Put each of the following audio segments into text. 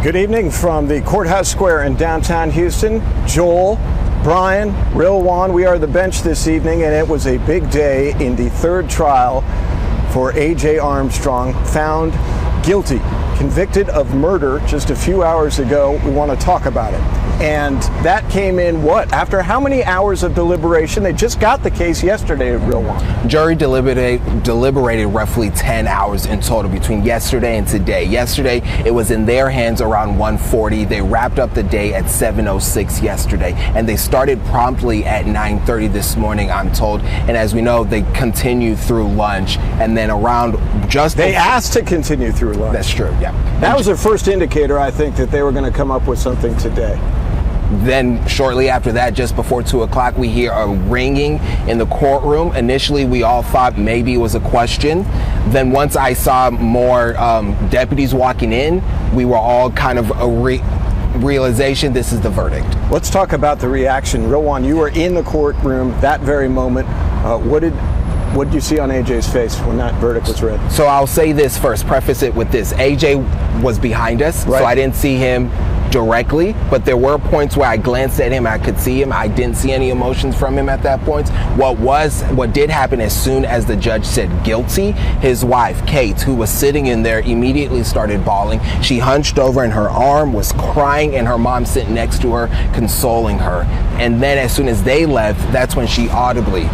Good evening from the Courthouse Square in downtown Houston. Joel, Brian, Rilwan, we are the bench this evening, and it was a big day in the third trial for AJ Armstrong, found guilty, convicted of murder just a few hours ago. We want to talk about it. And that came in, after how many hours of deliberation? They just got the case yesterday at Rilwan. Jury deliberated roughly 10 hours in total between yesterday and today. Yesterday, it was in their hands around 1:40. They wrapped up the day at 7:06 yesterday, and they started promptly at 9:30 this morning, I'm told. And as we know, they continued through lunch, and then around They asked to continue through lunch. That's true, yeah. That was their first indicator, I think, that they were going to come up with something today. Then shortly after that, just before 2 o'clock, we hear a ringing in the courtroom. Initially, we all thought maybe it was a question. Then once I saw more deputies walking in, we were all kind of realization this is the verdict. Let's talk about the reaction. Rilwan, you were in the courtroom that very moment. What did you see on AJ's face when that verdict was read? So I'll say this first, preface it with this. AJ was behind us, right. So I didn't see him directly, but there were points where I glanced at him, I could see him. I didn't see any emotions from him at that point. What did happen as soon as the judge said guilty, his wife, Kate, who was sitting in there, immediately started bawling. She hunched over and her arm was crying, and her mom sitting next to her, consoling her. And then as soon as they left, that's when she audibly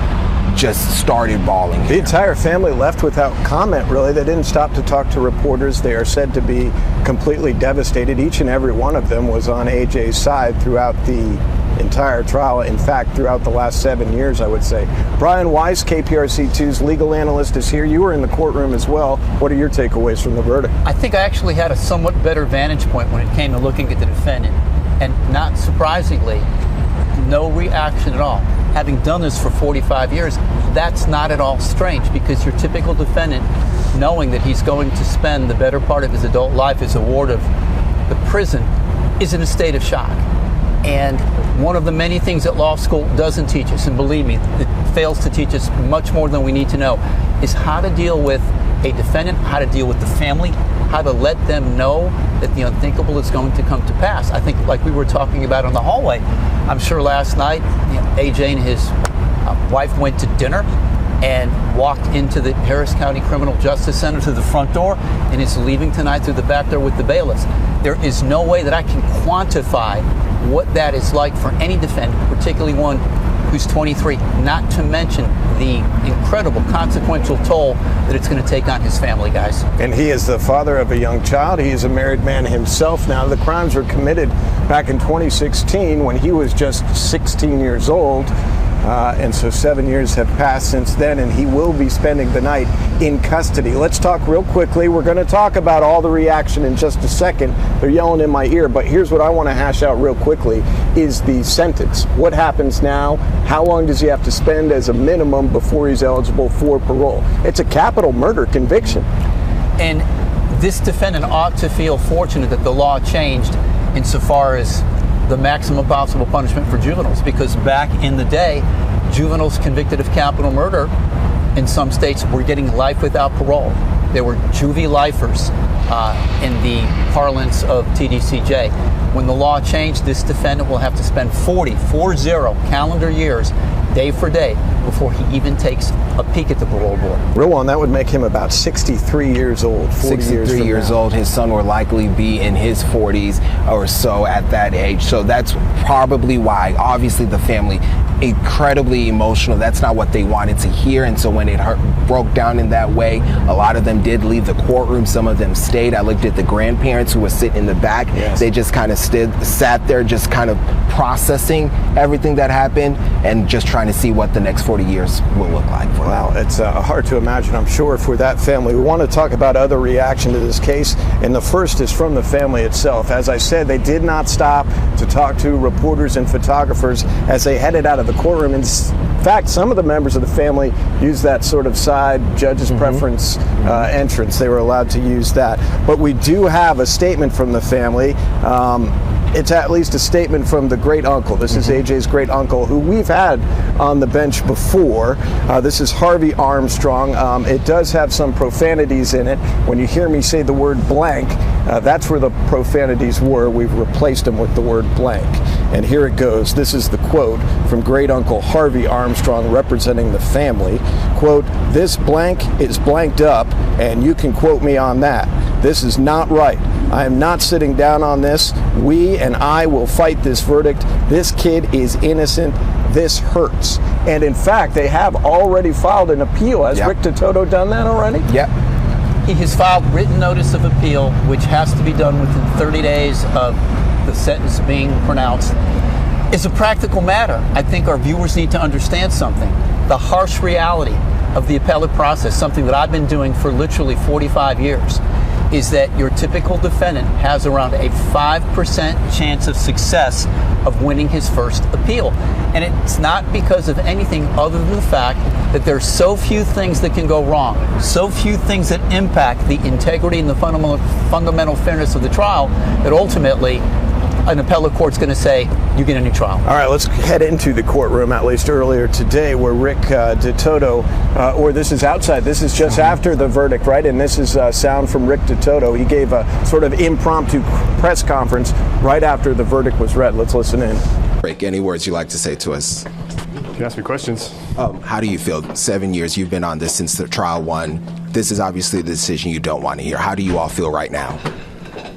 just started bawling. The entire family left without comment, really. They didn't stop to talk to reporters. They are said to be completely devastated. Each and every one of them was on AJ's side throughout the entire trial. In fact, throughout the last 7 years, I would say. Brian Weiss, KPRC2's legal analyst, is here. You were in the courtroom as well. What are your takeaways from the verdict? I think I actually had a somewhat better vantage point when it came to looking at the defendant. And not surprisingly, no reaction at all. Having done this for 45 years, that's not at all strange, because your typical defendant, knowing that he's going to spend the better part of his adult life as a ward of the prison, is in a state of shock. And one of the many things that law school doesn't teach us, and believe me, it fails to teach us much more than we need to know, is how to deal with a defendant, how to deal with the family, how to let them know that the unthinkable is going to come to pass. I think, like we were talking about in the hallway, I'm sure last night, AJ and his wife went to dinner and walked into the Harris County Criminal Justice Center to the front door, and is leaving tonight through the back door with the bailiffs. There is no way that I can quantify what that is like for any defendant, particularly one who's 23, not to mention the incredible consequential toll that it's going to take on his family, guys. And he is the father of a young child. He is a married man himself now. The crimes were committed back in 2016 when he was just 16 years old. And so 7 years have passed since then, and he will be spending the night in custody. Let's talk real quickly. We're going to talk about all the reaction in just a second. They're yelling in my ear, but here's what I want to hash out real quickly is the sentence. What happens now? How long does he have to spend as a minimum before he's eligible for parole? It's a capital murder conviction. And this defendant ought to feel fortunate that the law changed insofar as the maximum possible punishment for juveniles, because back in the day, juveniles convicted of capital murder in some states were getting life without parole. They were juvie lifers in the parlance of TDCJ. When the law changed, this defendant will have to spend 40 calendar years, day for day, before he even takes a peek at the parole board. Rilwan, that would make him about 63 years old, 63 years old. His son will likely be in his 40s or so at that age. So that's probably why, obviously, the family, incredibly emotional. That's not what they wanted to hear. And so when it broke down in that way, a lot of them did leave the courtroom. Some of them stayed. I looked at the grandparents who were sitting in the back. Yes. They just kind of sat there, just kind of processing everything that happened and just trying to see what the next 40 years will look like for them. Wow, it's hard to imagine, I'm sure, for that family. We want to talk about other reaction to this case, and the first is from the family itself. As I said, they did not stop to talk to reporters and photographers as they headed out of the courtroom. In fact, some of the members of the family used that sort of side judge's preference entrance. They were allowed to use that. But we do have a statement from the family. it's at least a statement from the great uncle. This is AJ's great uncle, who we've had on the bench before. This is Harvey Armstrong. It does have some profanities in it. When you hear me say the word blank, that's where the profanities were. We've replaced them with the word blank. And here it goes. This is the quote from great uncle Harvey Armstrong, representing the family. Quote, "This blank is blanked up, and you can quote me on that. This is not right. I am not sitting down on this. We and I will fight this verdict. This kid is innocent. This hurts." And in fact, they have already filed an appeal. Has Rick DeToto done that already? Yep. He has filed written notice of appeal, which has to be done within 30 days of the sentence being pronounced. It's a practical matter. I think our viewers need to understand something. The harsh reality of the appellate process, something that I've been doing for literally 45 years, is that your typical defendant has around a 5% chance of success of winning his first appeal. And it's not because of anything other than the fact that there's so few things that can go wrong, so few things that impact the integrity and the fundamental fairness of the trial, that ultimately an appellate court's going to say, you get a new trial. All right, let's head into the courtroom, at least earlier today, where Rick DeToto, or this is outside, this is just after the verdict, right? And this is sound from Rick DeToto. He gave a sort of impromptu press conference right after the verdict was read. Let's listen in. Rick, any words you'd like to say to us? You can ask me questions. How do you feel? 7 years, you've been on this since the trial one. This is obviously the decision you don't want to hear. How do you all feel right now?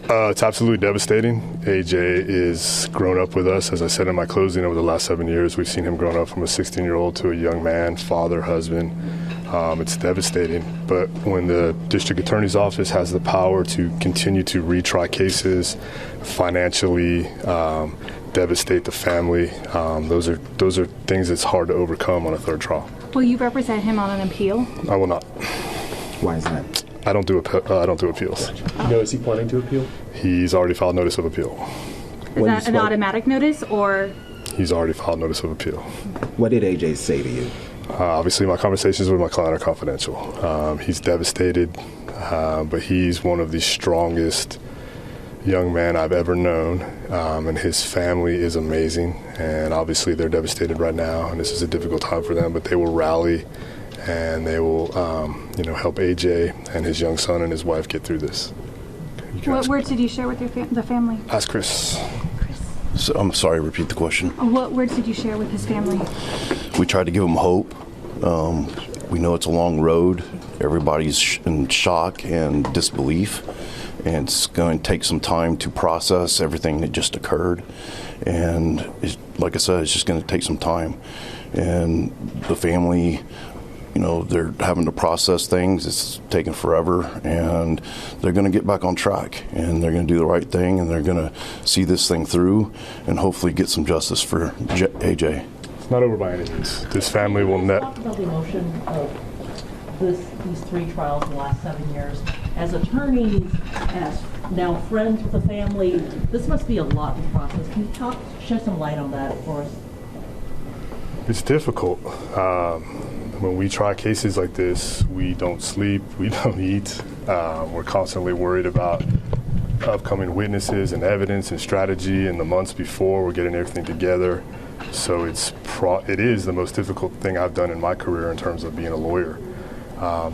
It's absolutely devastating. AJ is grown up with us. As I said in my closing, over the last 7 years, we've seen him grown up from a 16-year-old to a young man, father, husband. It's devastating. But when the district attorney's office has the power to continue to retry cases, financially devastate the family, those are things that's hard to overcome on a third trial. Will you represent him on an appeal? I will not. Why is that? I don't do appeals. Is he planning to appeal? He's already filed notice of appeal. Is that an automatic notice, or? He's already filed notice of appeal. What did AJ say to you? Obviously, my conversations with my client are confidential. He's devastated, but he's one of the strongest young men I've ever known, and his family is amazing. And obviously, they're devastated right now, and this is a difficult time for them, but they will rally, and they will help AJ and his young son and his wife get through this. What words did you share with the family? Ask Chris. So, I'm sorry, repeat the question. What words did you share with his family? We tried to give him hope. We know it's a long road. Everybody's in shock and disbelief, and it's going to take some time to process everything that just occurred. And like I said, it's just going to take some time. And the family, they're having to process things. It's taking forever, and they're going to get back on track, and they're going to do the right thing, and they're going to see this thing through and hopefully get some justice for AJ. It's not over by any means. This family will Talk about the emotion of these three trials in the last 7 years. As attorneys, as now friends with the family, this must be a lot to process. Can you shed some light on that for us? It's difficult. When we try cases like this, we don't sleep, we don't eat. We're constantly worried about upcoming witnesses and evidence and strategy, and the months before we're getting everything together. So it is the most difficult thing I've done in my career in terms of being a lawyer.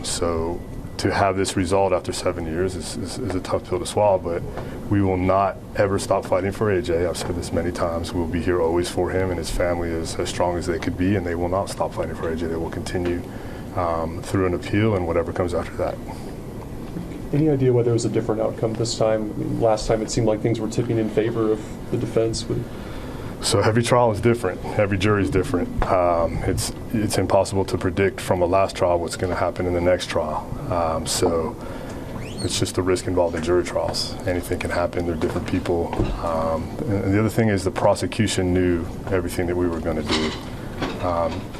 So to have this result after 7 years is a tough pill to swallow, but we will not ever stop fighting for AJ. I've said this many times. We'll be here always for him, and his family is as strong as they could be, and they will not stop fighting for AJ. They will continue through an appeal and whatever comes after that. Any idea whether it was a different outcome this time? I mean, last time it seemed like things were tipping in favor of the defense. So every trial is different. Every jury is different. It's impossible to predict from a last trial what's going to happen in the next trial. So it's just the risk involved in jury trials. Anything can happen. They're different people. And the other thing is the prosecution knew everything that we were going to do.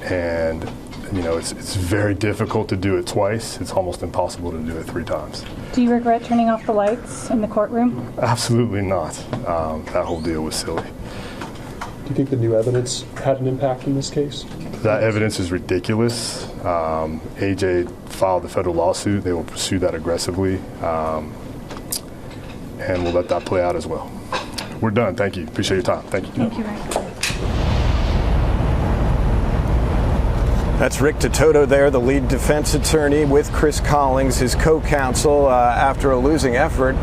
And it's very difficult to do it twice. It's almost impossible to do it 3 times. Do you regret turning off the lights in the courtroom? Absolutely not. That whole deal was silly. Do you think the new evidence had an impact in this case? That evidence is ridiculous. AJ filed the federal lawsuit. They will pursue that aggressively, and we'll let that play out as well. we're done. Thank you. Appreciate your time. Thank you. Thank you, Rick. That's Rick Tototo there, the lead defense attorney with Chris Collings, his co-counsel, after a losing effort.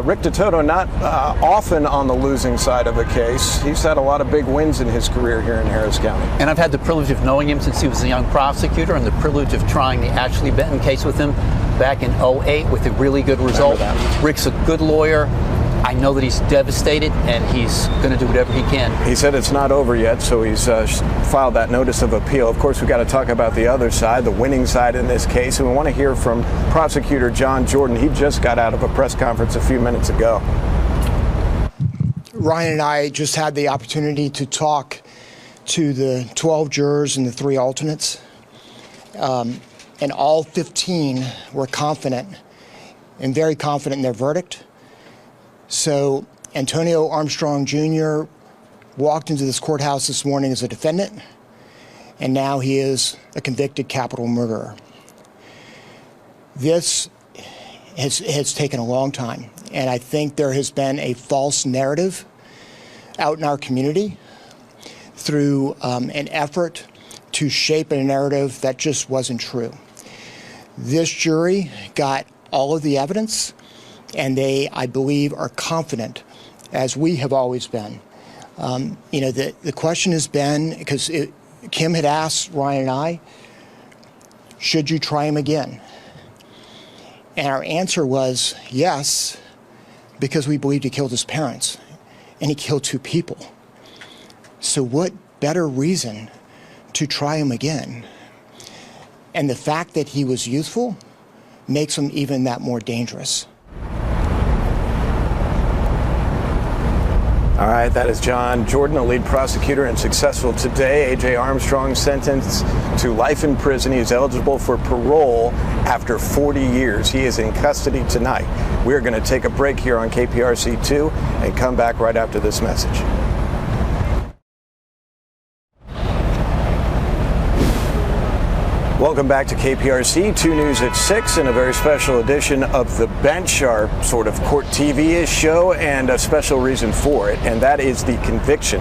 Rick Tototo not often on the losing side of a case. He's had a lot of big wins in his career here in Harris County. And I've had the privilege of knowing him since he was a young prosecutor, and the privilege of trying the Ashley Benton case with him back in 2008 with a really good result. Rick's a good lawyer. I know that he's devastated, and he's going to do whatever he can. He said it's not over yet, so he's filed that notice of appeal. Of course, we've got to talk about the other side, the winning side in this case, and we want to hear from Prosecutor John Jordan. He just got out of a press conference a few minutes ago. Ryan and I just had the opportunity to talk to the 12 jurors and the 3 alternates, and all 15 were confident and very confident in their verdict. So Antonio Armstrong Jr. walked into this courthouse this morning as a defendant, and now he is a convicted capital murderer. This has taken a long time, and I think there has been a false narrative out in our community through an effort to shape a narrative that just wasn't true. This jury got all of the evidence, and they, I believe, are confident, as we have always been. The question has been, because Kim had asked Ryan and I, should you try him again? And our answer was yes, because we believed he killed his parents, and he killed 2 people. So what better reason to try him again? And the fact that he was youthful makes him even that more dangerous. All right, that is John Jordan, a lead prosecutor and successful today. AJ Armstrong sentenced to life in prison. He is eligible for parole after 40 years. He is in custody tonight. We're going to take a break here on KPRC 2 and come back right after this message. Welcome back to KPRC 2 News at 6 and a very special edition of The Bench, our sort of court TV-ish show, and a special reason for it, and that is the conviction,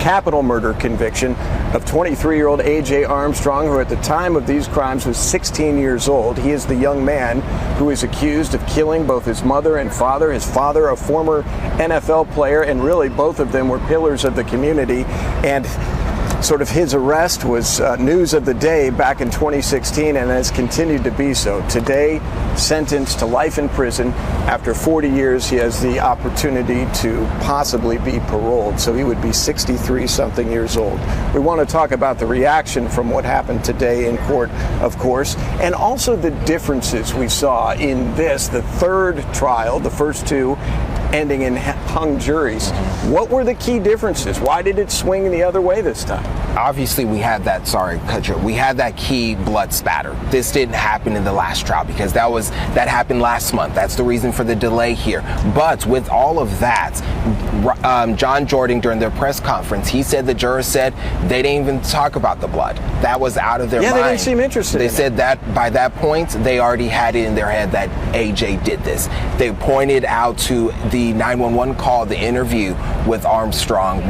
capital murder conviction of 23-year-old AJ Armstrong, who at the time of these crimes was 16 years old. He is the young man who is accused of killing both his mother and father. His father, a former NFL player, and really both of them were pillars of the community, and sort of his arrest was news of the day back in 2016 and has continued to be so. Today, sentenced to life in prison. After 40 years, he has the opportunity to possibly be paroled. So he would be 63-something years old. We want to talk about the reaction from what happened today in court, of course, and also the differences we saw in this, the third trial, the first 2 ending in hung juries. What were the key differences? Why did it swing the other way this time? Obviously, we had that, we had that key blood spatter. This didn't happen in the last trial because that happened last month. That's the reason for the delay here. But with all of that, John Jordan, during their press conference, he said the jurors said they didn't even talk about the blood. That was out of their mind. Yeah, they didn't seem interested. They said that by that point, they already had it in their head that AJ did this. They pointed out to the 911 call, the interview with Armstrong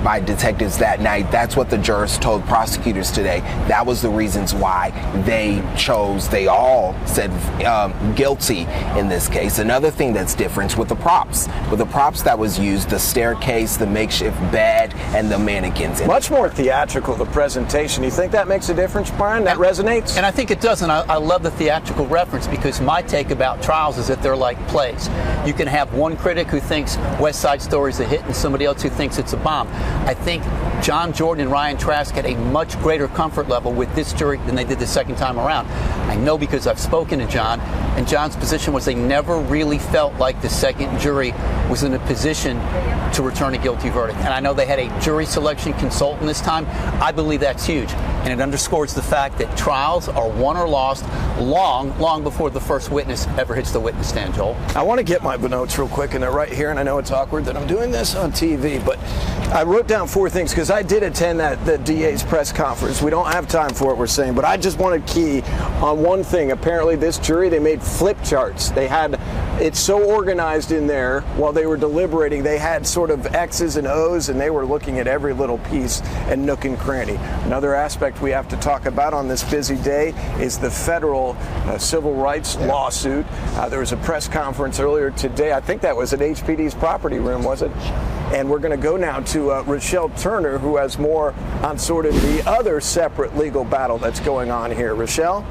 by detectives that night. That's what the jurors told prosecutors today. That was the reasons why they all said guilty in this case. Another thing that's different with the props that was used, the staircase, the makeshift bed, and the mannequins. Much more theatrical, the presentation. You think that makes a difference, Brian? That resonates? And I think it does, and I love the theatrical reference, because my take about trials is that they're like plays. You can have one critic who thinks West Side Story is a hit and somebody else who thinks it's a bomb. I think John Jordan and Ryan Trask had a much greater comfort level with this jury than they did the second time around. I know because I've spoken to John, and John's position was they never really felt like the second jury was in a position to return a guilty verdict. And I know they had a jury selection consultant this time. I believe that's huge. And it underscores the fact that trials are won or lost long before the first witness ever hits the witness stand, Joel. I want to get my notes real quick, and they're right here, and I know it's awkward that I'm doing this on TV, but I wrote down 4 things because I did attend the DA's press conference. We don't have time for it, we're saying, but I just wanted key on one thing. Apparently this jury, they made flip charts. They had It's so organized in there. While they were deliberating, they had sort of X's and O's, and they were looking at every little piece and nook and cranny. Another aspect we have to talk about on this busy day is the federal civil rights lawsuit. There was a press conference earlier today. I think that was at HPD's property room, was it? And we're going to go now to Rochelle Turner, who has more on sort of the other separate legal battle that's going on here. Rochelle?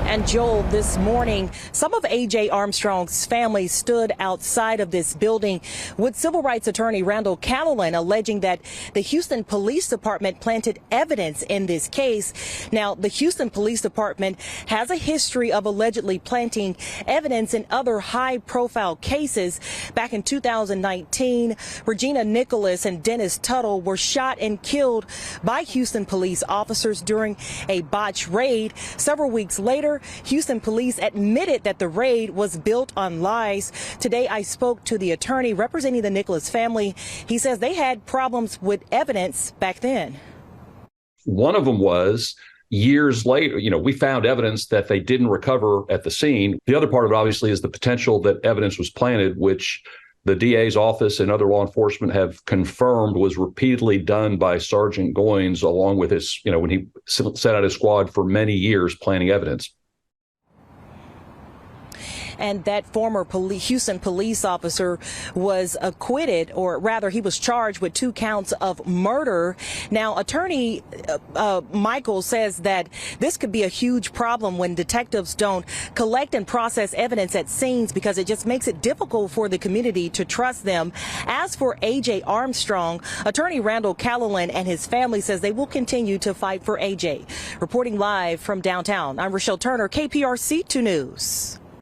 And Joel, this morning, some of AJ Armstrong's family stood outside of this building with civil rights attorney Randall Callahan, alleging that the Houston Police Department planted evidence in this case. Now, the Houston Police Department has a history of allegedly planting evidence in other high-profile cases. Back in 2019, Regina Nicholas and Dennis Tuttle were shot and killed by Houston police officers during a botched raid. Several weeks later, Houston police admitted that the raid was built on lies. Today, I spoke to the attorney representing the Nicholas family. He says they had problems with evidence back then. One of them was years later, we found evidence that they didn't recover at the scene. The other part of it, obviously, is the potential that evidence was planted, which the DA's office and other law enforcement have confirmed was repeatedly done by Sergeant Goins, along with his, when he set out his squad for many years planting evidence. And that former Houston police officer was acquitted, or rather he was charged with 2 counts of murder. Now, attorney Michael says that this could be a huge problem when detectives don't collect and process evidence at scenes, because it just makes it difficult for the community to trust them. As for AJ Armstrong, attorney Randall Callahan and his family says they will continue to fight for AJ. Reporting live from downtown, I'm Rochelle Turner, KPRC 2 News.